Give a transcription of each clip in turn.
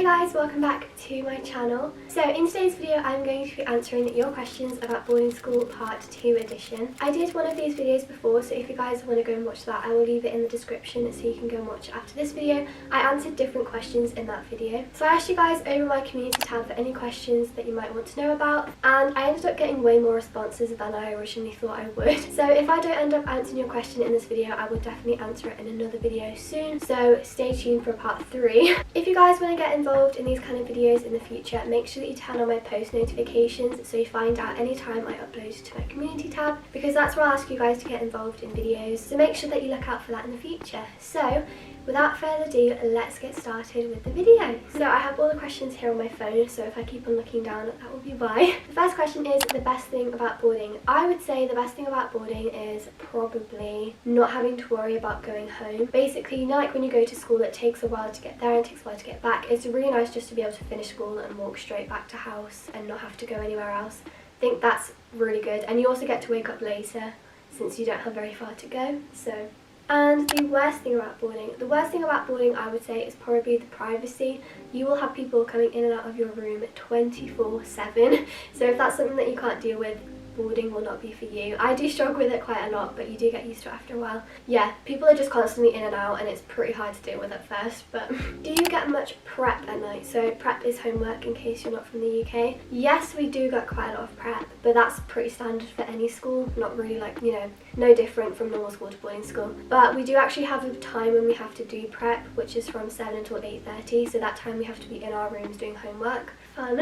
Hey guys, welcome back to my channel. So in today's video I'm going to be answering your questions about boarding school part 2 edition. I did one of these videos before, so if you guys want to go and watch that I will leave it in the description so you can go and watch it after this video. I answered different questions in that video. So I asked you guys over my community tab for any questions that you might want to know about, and I ended up getting way more responses than I originally thought I would. So if I don't end up answering your question in this video, I will definitely answer it in another video soon, so stay tuned for part 3. If you guys want to get involved in these kind of videos in the future, make sure that you turn on my post notifications so you find out any time I upload to my community tab, because that's where I'll ask you guys to get involved in videos, so make sure that you look out for that in the future. So without further ado, let's get started with the video. So I have all the questions here on my phone, so if I keep on looking down, that will be why. The first question is the best thing about boarding. I would say the best thing about boarding is probably not having to worry about going home. Basically, you know, like when you go to school, it takes a while to get there and it takes a while to get back. It's really nice just to be able to finish school and walk straight back to house and not have to go anywhere else. I think that's really good, and you also get to wake up later since you don't have very far to go. So. And the worst thing about boarding. The worst thing about boarding, I would say, is probably the privacy. You will have people coming in and out of your room 24/7. So if that's something that you can't deal with, boarding will not be for you. I do struggle with it quite a lot, but you do get used to it after a while. Yeah, people are just constantly in and out and it's pretty hard to deal with at first. But do you get much prep at night? So prep is homework, in case you're not from the UK. Yes, we do get quite a lot of prep, but that's pretty standard for any school. Not really, like, you know, no different from normal school to boarding school. But we do actually have a time when we have to do prep, which is from 7 until 8:30. So that time we have to be in our rooms doing homework. Fun.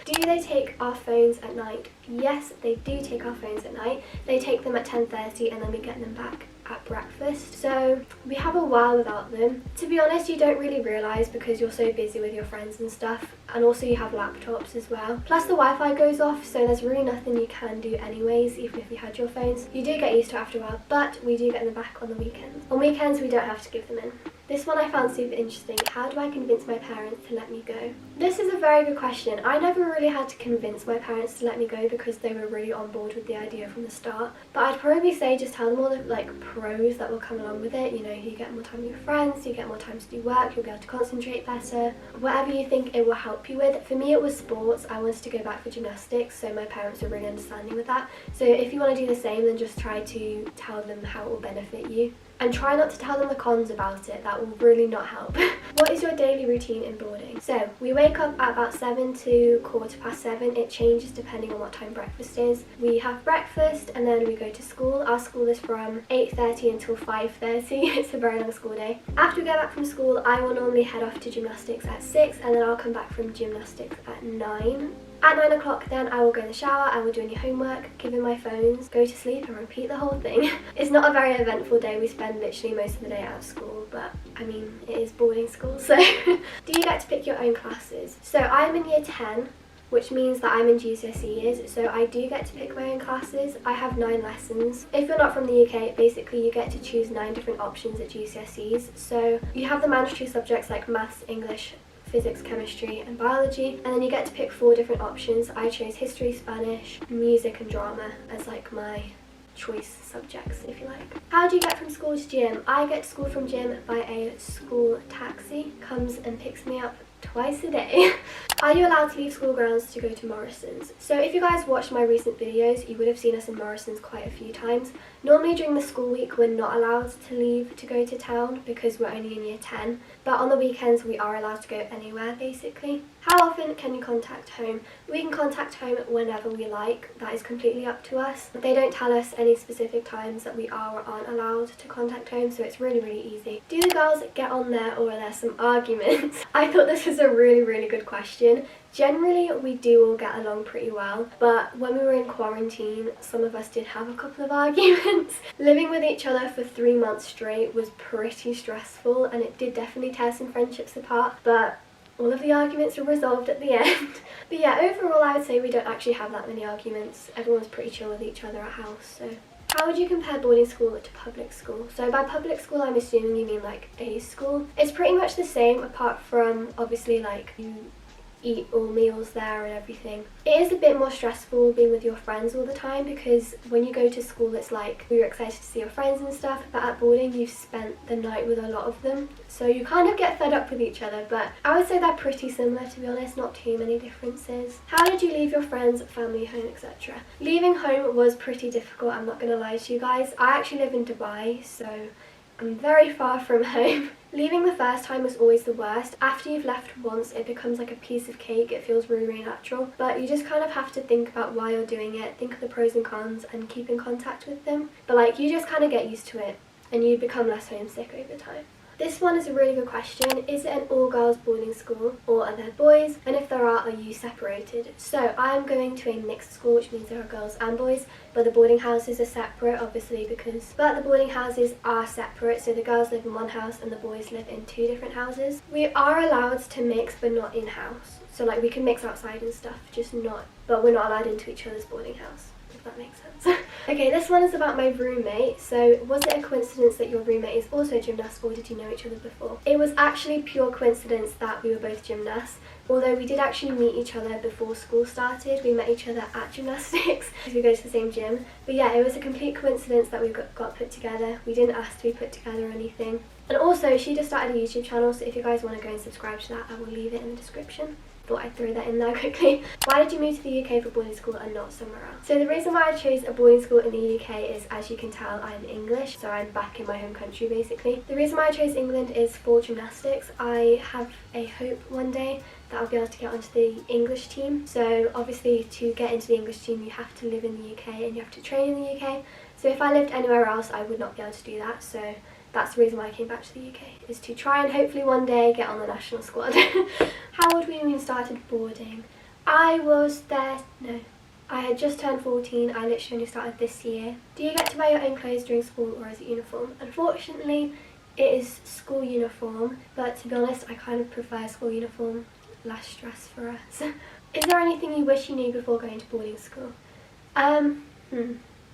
Do they take our phones at night? Yes, they do take our phones at night. They take them at 10:30 and then we get them back at breakfast. So we have a while without them. To be honest, you don't really realise because you're so busy with your friends and stuff, and also you have laptops as well. Plus the Wi-Fi goes off, so there's really nothing you can do anyways, even if you had your phones. You do get used to it after a while, but we do get them back on the weekends. On weekends we don't have to give them in. This one I found super interesting. How do I convince my parents to let me go? This is a very good question. I never really had to convince my parents to let me go because they were really on board with the idea from the start. But I'd probably say just tell them all the like pros that will come along with it. You know, you get more time with your friends, you get more time to do work, you'll be able to concentrate better. Whatever you think it will help you with. For me it was sports. I wanted to go back for gymnastics, so my parents were really understanding with that. So if you want to do the same, then just try to tell them how it will benefit you. And try not to tell them the cons about it, that will really not help. What is your daily routine in boarding? So we wake up at about 7 to 7:15. It changes depending on what time breakfast is. We have breakfast and then we go to school. Our school is from 8:30 until 5:30. It's a very long school day. After we get back from school, I will normally head off to gymnastics at 6, and then I'll come back from gymnastics at 9. At 9 o'clock then I will go in the shower, I will do any homework, give in my phones, go to sleep and repeat the whole thing. It's not a very eventful day. We spend literally most of the day out of school, but I mean, it is boarding school, so. Do you get to pick your own classes? So I'm in year 10, which means that I'm in GCSE years, so I do get to pick my own classes. I have 9 lessons. If you're not from the UK, basically you get to choose 9 different options at GCSEs. So you have the mandatory subjects like maths, English, physics, chemistry and biology, and then you get to pick 4 different options. I chose history, Spanish, music and drama as like my choice subjects, if you like. How do you get from school to gym? I get to school from gym by a school taxi. Comes and picks me up twice a day. Are you allowed to leave school grounds to go to Morrison's? So if you guys watched my recent videos, you would have seen us in Morrison's quite a few times. Normally during the school week we're not allowed to leave to go to town because we're only in year 10, but on the weekends we are allowed to go anywhere basically. How often can you contact home? We can contact home whenever we like. That is completely up to us. They don't tell us any specific times that we are or aren't allowed to contact home, so it's really, really easy. Do the girls get on there or are there some arguments? I thought this was a really, really good question. Generally, we do all get along pretty well, but when we were in quarantine, some of us did have a couple of arguments. Living with each other for 3 months straight was pretty stressful, and it did definitely tear some friendships apart, but all of the arguments were resolved at the end. But yeah, overall I would say we don't actually have that many arguments. Everyone's pretty chill with each other at house, so. How would you compare boarding school to public school? So by public school I'm assuming you mean like day school. It's pretty much the same apart from obviously like you eat all meals there and everything. It is a bit more stressful being with your friends all the time, because when you go to school it's like you're excited to see your friends and stuff, but at boarding you've spent the night with a lot of them, so you kind of get fed up with each other. But I would say they're pretty similar, to be honest, not too many differences. How did you leave your friends, family, home, etc.? Leaving home was pretty difficult, I'm not going to lie to you guys. I actually live in Dubai, so I'm very far from home. Leaving the first time was always the worst. After you've left once, it becomes like a piece of cake. It feels really, really natural. But you just kind of have to think about why you're doing it, think of the pros and cons, and keep in contact with them. But like, you just kind of get used to it, and you become less homesick over time. This one is a really good question. Is it an all-girls boarding school, or are there boys? And if there are you separated? So I'm going to a mixed school, which means there are girls and boys, but the boarding houses are separate, obviously, but the boarding houses are separate, so the girls live in one house and the boys live in 2 different houses. We are allowed to mix, but not in-house. So like, we can mix outside and stuff, but we're not allowed into each other's boarding house, if that makes sense. Okay, this one is about my roommate. So, was it a coincidence that your roommate is also a gymnast, or did you know each other before? It was actually pure coincidence that we were both gymnasts, although we did actually meet each other before school started. We met each other at gymnastics because we go to the same gym. But yeah, it was a complete coincidence that we got put together. We didn't ask to be put together or anything. And also, she just started a YouTube channel, so if you guys want to go and subscribe to that, I will leave it in the description. Thought I'd throw that in there quickly. Why did you move to the UK for boarding school and not somewhere else? So the reason why I chose a boarding school in the UK is, as you can tell, I'm English, so I'm back in my home country basically. The reason why I chose England is for gymnastics. I have a hope one day that I'll be able to get onto the English team. So obviously, to get into the English team you have to live in the UK and you have to train in the UK. So if I lived anywhere else I would not be able to do that, so that's the reason why I came back to the UK, is to try and hopefully one day get on the national squad. How old were you when you started boarding? I had just turned 14, I literally only started this year. Do you get to wear your own clothes during school, or is it uniform? Unfortunately, it is school uniform, but to be honest, I kind of prefer school uniform, less stress for us. Is there anything you wish you knew before going to boarding school?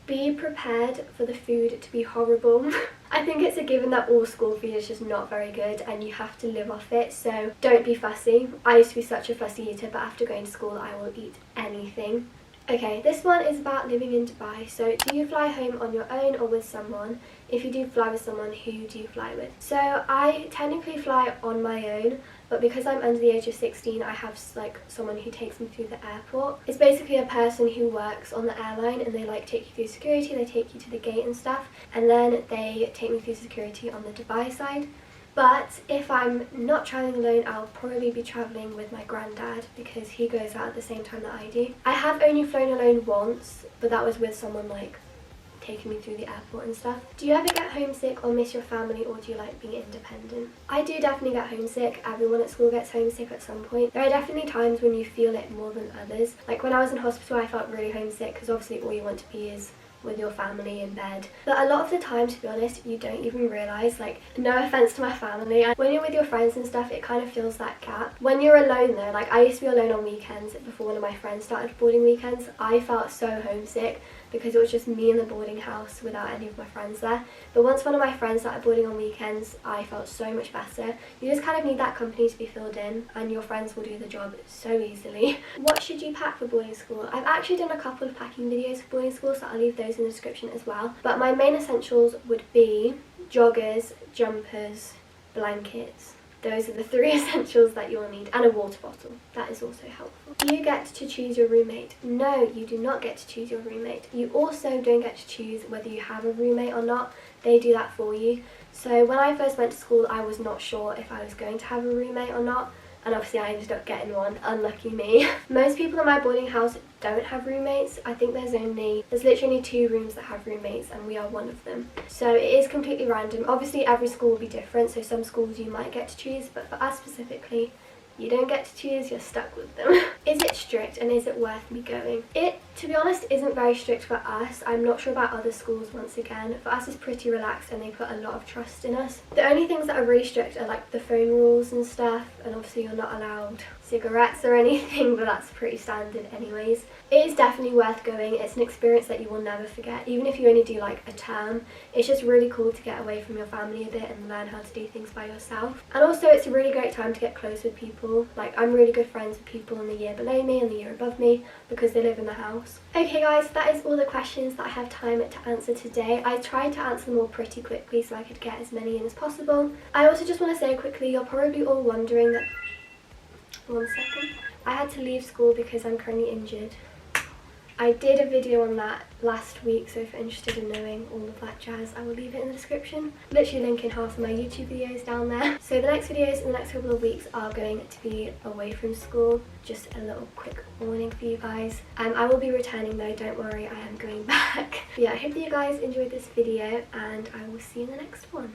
Be prepared for the food to be horrible. I think it's a given that all school food is just not very good and you have to live off it, so don't be fussy. I used to be such a fussy eater, but after going to school I will eat anything. Okay, this one is about living in Dubai. So, do you fly home on your own or with someone? If you do fly with someone, who do you fly with? So, I technically fly on my own, but because I'm under the age of 16, I have like someone who takes me through the airport. It's basically a person who works on the airline, and they like take you through security, they take you to the gate and stuff, and then they take me through security on the Dubai side. But if I'm not travelling alone, I'll probably be travelling with my granddad because he goes out at the same time that I do. I have only flown alone once, but that was with someone like taking me through the airport and stuff. Do you ever get homesick or miss your family, or do you like being independent? I do definitely get homesick. Everyone at school gets homesick at some point. There are definitely times when you feel it more than others. Like when I was in hospital I felt really homesick because obviously all you want to be is with your family in bed. But a lot of the time, to be honest, you don't even realise, like, no offence to my family, when you're with your friends and stuff it kind of fills that gap. When you're alone though, like I used to be alone on weekends before one of my friends started boarding weekends, I felt so homesick because it was just me in the boarding house without any of my friends there. But once one of my friends started boarding on weekends, I felt so much better. You just kind of need that company to be filled in, and your friends will do the job so easily. What should you pack for boarding school? I've actually done a couple of packing videos for boarding school, so I'll leave those in the description as well. But my main essentials would be joggers, jumpers, blankets. Those are the 3 essentials that you'll need, and a water bottle. That is also helpful. Do you get to choose your roommate? No, you do not get to choose your roommate. You also don't get to choose whether you have a roommate or not. They do that for you. So when I first went to school, I was not sure if I was going to have a roommate or not, and obviously I ended up getting one. Unlucky me. Most people in my boarding house don't have roommates. I think there's literally only 2 rooms that have roommates, and we are one of them. So it is completely random. Obviously every school will be different, so some schools you might get to choose, but for us specifically, you don't get to choose, you're stuck with them. Is it strict, and is it worth me going? It to be honest, isn't very strict for us. I'm not sure about other schools once again. For us, it's pretty relaxed and they put a lot of trust in us. The only things that are really strict are like the phone rules and stuff, and obviously you're not allowed cigarettes or anything, but that's pretty standard anyways. It is definitely worth going. It's an experience that you will never forget. Even if you only do like a term, it's just really cool to get away from your family a bit and learn how to do things by yourself. And also it's a really great time to get close with people. Like, I'm really good friends with people in the year below me and the year above me because they live in the house. Okay guys, that is all the questions that I have time to answer today. I tried to answer them all pretty quickly so I could get as many in as possible. I also just want to say quickly, you're probably all wondering that... One second. I had to leave school because I'm currently injured. I did a video on that last week, so if you're interested in knowing all of that jazz, I will leave it in the description. Literally linking half of my YouTube videos down there. So the next videos in the next couple of weeks are going to be away from school. Just a little quick warning for you guys. I will be returning though, don't worry, I am going back. But yeah, I hope that you guys enjoyed this video and I will see you in the next one.